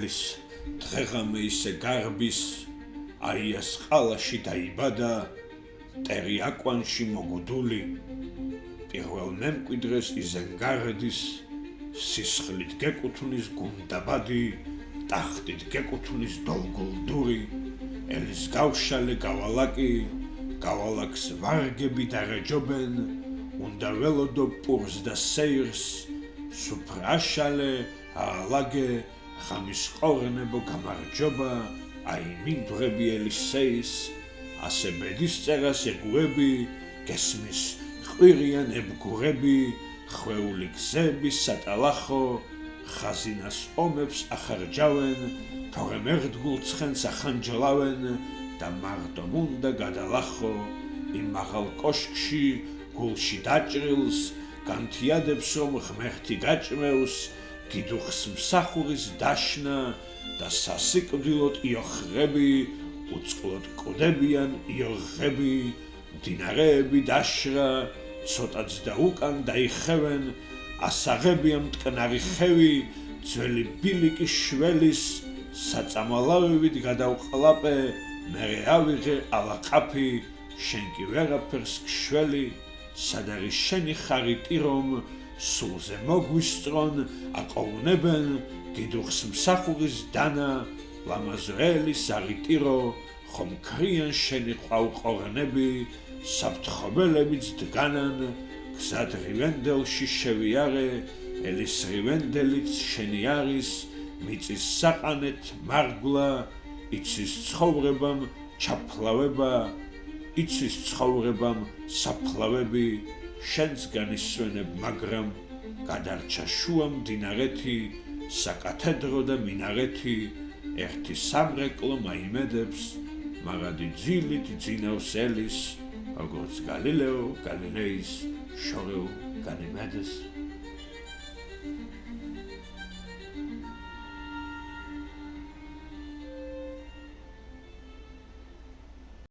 ელის დღეღამე ისე გარბის აიას ყალაში დაიბადა ტერი აკვანში მოგუდული პირველ მემკვიდრეს იზენგარედის სისხლით გეკუთვნის გუნდაბადი ტახტით გეკუთვნის დოლგულდური ელის გავშალე გავალაკი გავალაკს ვარგები დარეჯობენ უნდა ველოდო პურს და სეირს სუფრაშალე ალაგე ხამის ყორნებო გამარჯობა აი მინდვრები ელისეის ასე ბედის წერას ეგუები გესმის ყვირიან ებგურები ხვეული გზები სატალახო ხაზინას ომებს ახარჯავენ თორემ ერთგულ ცხენს ახანჯლავენ და მარტო მუნდა გადალახო იმ მაღალ კოშკში გულში დაჭრილს განთიადებს რომ ღმერთი გაჭმევს გიდუხს მსახურის დაშნა და სასიკვდილოდ იოხრები უწყლოდ კვდებიან იოღები მდინარეები დაშრა ცოტაც და უკან დაიხევენ ასაღებია მტკნარი ხევი ძველი ბილიკის შველის საწამალავებით გადავყლაპე მერე ავიღე ალაყაფი შენ კი ვერაფერს გშველი სად არის შენი ხარიტი რომ სულზე მოგვისწრონ აყოვნებენ გიდუხს მსახურის დანა ლამაზრელი სარიტირო ხომ ქრიან შენი ყვავყორნები საფრთხობელებიც დგანან გზად რივენდელში შევიარე ელის რივენდელიც შენი არის მიწის საყანეთ მარგვლა იცის ცხოვრებამ ჩაფლავება იცის ცხოვრებამ საფლავები შენს განისვენებ მაგრამ გადარჩა შუა მდინარეთი საკათედრო და მინარეთი ერთი სამრეკლო მაიმედებს მაგადი ძილით ძინავს ელის როგორც გალილეო გალილეის შორეულ განიმედეს